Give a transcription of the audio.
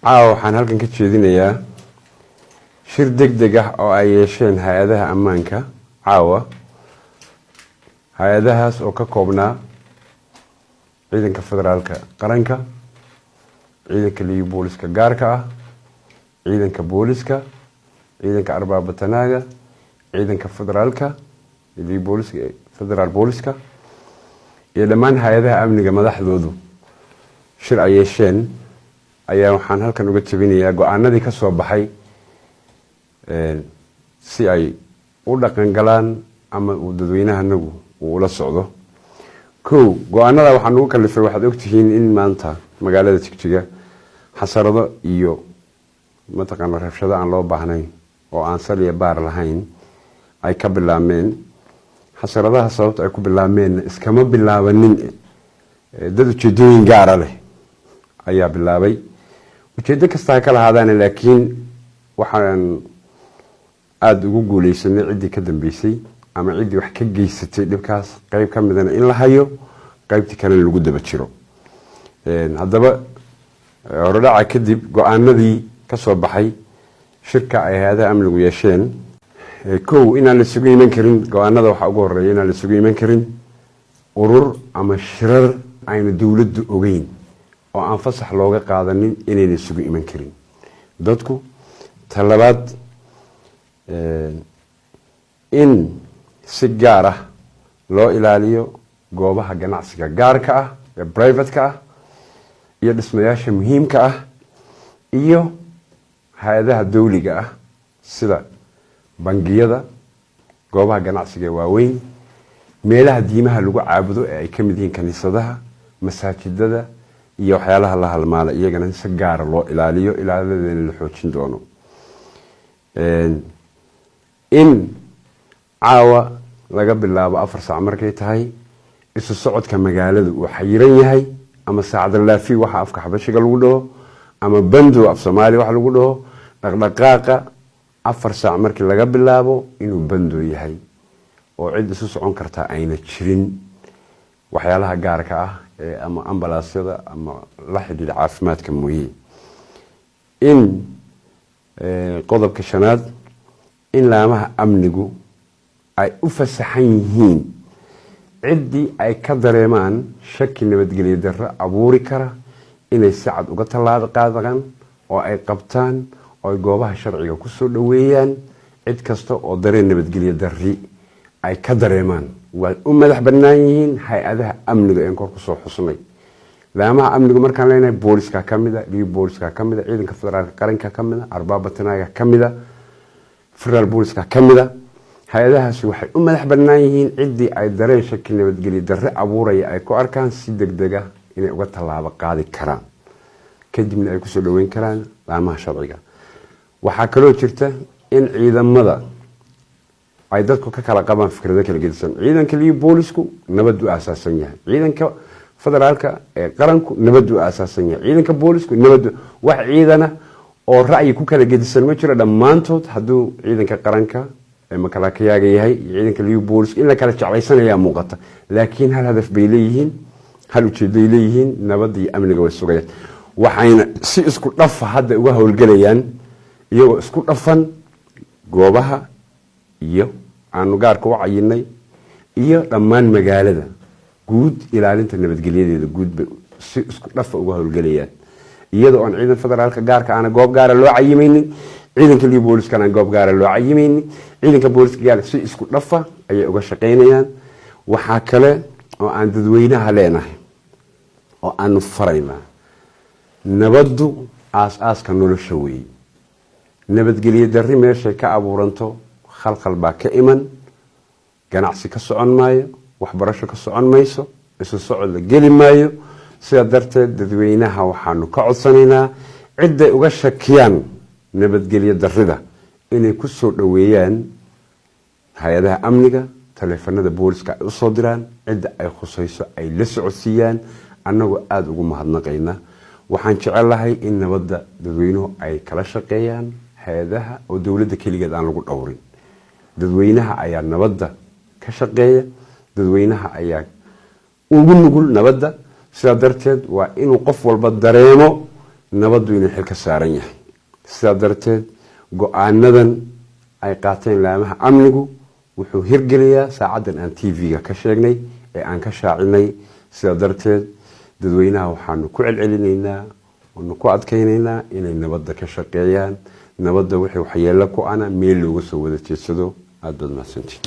waxaan halkan ka jeedinayaa shir degdeg ah oo ay yeesheen hay'adaha ammaanka hay'adahaas oo ka koobnaa ciidanka federaalka qaranka, ciidanka liyu booliska gaarka ah, ciidanka booliska, ciidanka arbaabatanaga, ciidanka federaalka liyu booliska federal booliska iyo dhammaan hay'adaha amniga madaxdoodu shir ay yeesheen ayaa waxaan halkan uga jabinayaa go'aanadii ka soo baxay si ay u dhaqan galaan ama uu dadweynahanagu uu ula socdo. go'aanada waxaan ugu kalifay waxaad ogtihiin in maanta magaalada Jigjiga xasarado iyo mataqaana rabshado aan loo baahnayn oo aan saliya baar lahayn ay ka bilaabmeen. xasaradaha sababta ay ku bilaabmeen iskama bilaabanin dad ujeedooyin gaar ah leh ayaa bilaabay. ujeedo kasta ka lahaadaan laakiin waxaan aad ugu guuleysanay cidii ka dambeysay ama cidii wax ka geysatay dhibkaas qayb ka midana in la hayo, qaybtii kale lagu daba jiro. haddaba horodhaca kadib go'aanadii ka soo baxay shirka ay hay'adaha amnigu yeesheen inaan la isugu iman karin. go'aanada waxa ugu horeeya inaan la isugu iman karin urur ama shirar ayna dawladdu ogeyn oo aan fasax looga qaadanin inayna isugu iman karin dadku. talabaad in si gaar ah loo ilaaliyo goobaha ganacsiga gaarka ah ee private-ka ah iyo dhismayaasha muhiimka ah iyo hay'adaha dawliga ah sida bangiyada, goobaha ganacsiga waaweyn, meelaha diimaha lagu caabudo ee ay ka mid yihiin kaniisadaha, masaajidada iyo waxyaalaha la halmaala iyagana si gaar ah loo ilaaliyo, ilaaladeena la xoojin doono. in caawa laga bilaabo 4 saac markay tahay isu socodka magaalada uu xayiran yahay ama saacad laafi waxa afka xabashiga lagu dhaho ama bando af Soomaali waxa lagu dhaho dhaqdhaqaaqa 4 saac markii laga bilaabo inuu bando yahay oo cid isu socon karta ayna jirin. waxyaalaha gaarka ah ama ambalaasyada ama la xidhiidha caafimaadka mooyee. in qodobka shanaad in laamaha amnigu ay u fasaxan yihiin cidii ay ka dareemaan shaki nabadgelyo darro abuuri kara inay si cad uga tallaabo qaadaan oo ay qabtaan oo ay goobaha sharciga ku soo dhaweeyaan cid kasta oo dareen nabadgelyo darri ay ka dareemaan. waa u madax bannaan yihiin hay'adaha amniga ee kor ku soo xusnay. laamaha amnigu markaan leenahay booliska kamida, liyu booliska kamida, ciidanka federaalka qaranka kamida, arbaabatanaga kamida, federal booliska kamida. hay'adahaasi waxay u madax bannaan yihiin cidii ay dareen shaki nabadgelyo darre abuuraya ay ku arkaan si degdeg ah inay uga tallaabo qaadi karaan kadibna ay ku soo dhaweyn karaan laamaha sharciga. waxaa kaloo jirta in ciidamada ay dadku ka kala qabaan fikrado kala gedisan. ciidanka liyu boolisku nabad u aasaasan yahay, ciidanka federaalka ee qaranku nabad u aasaasan yahay, ciidanka boolisku nabad wax ciidana oo ra'yi ku kala gedisan ma jiro. dhammaantood hadduu ciidanka qaranka ee makalakayaaga yahay ciidanka liyu boolisku in la kala jeclaysanayaa muuqata, laakiin hal hadaf bay leeyihiin, hal ujeedo ay leeyihiin, nabad iyo amniga way sugayaan. waxayna si isku dhafa hadda uga howlgelayaan iyagoo isku dhafan goobaha iyo aanu gaarka u cayinay iyo dhammaan magaalada guud ilaalinta nabadgelyadeeda guud si isku dhafa uga howlgelayaan iyadoo aan ciidan federaalka gaarka aan goob gaar ah loo cayimaynin, ciidanka liyu booliska aan goob gaar ah loo cayimaynin, ciidanka booliska gaar si isku dhafa ayay uga shaqeynayaan. waxa kale oo aan dadweynaha leenahay oo aanu faraynaa nabaddu aas-aaska nolosha weey. nabadgelyo darri meeshay ka abuuranto khalkhal baa ka iman, ganacsi ka socon maayo, waxbarasho ka socon mayso, isu socod la geli maayo. sidaa darteed dadweynaha waxaanu ka codsanaynaa ciday uga shakiyaan nabadgelyo darrida inay ku soo dhaweeyaan hay'adaha amniga, taleefanada booliska ay u soo diraan, cidda ay khusayso ay la socodsiiyaan. annagoo aad ugu mahadnaqayna. waxaan jecelahay in nabadda dadweynuhu ay kala shaqeeyaan hay'adaha oo dawladda keligeed aan lagu dhowrin. dadweynaha ayaa nabadda ka shaqeeya, dadweynaha ayaa ugu nugul nabadda. sidaa darteed waa inuu qof walba dareemo nabaddu inay xil ka saaran yahay sidaa darteed go-aanadan ay qaateen laamaha amnigu wuxuu hirgelayaa saacadan aan tv-ga ka sheegnay ee aan ka shaacinay sidaa darteed dadweynaha waxaanu ku celcelinaynaa waanu ku adkaynaynaa inay nabadda ka shaqeeyaan nabadda wixii waxyeello ku ana meel looga soo wada jeedsado aad baad mahadsantiin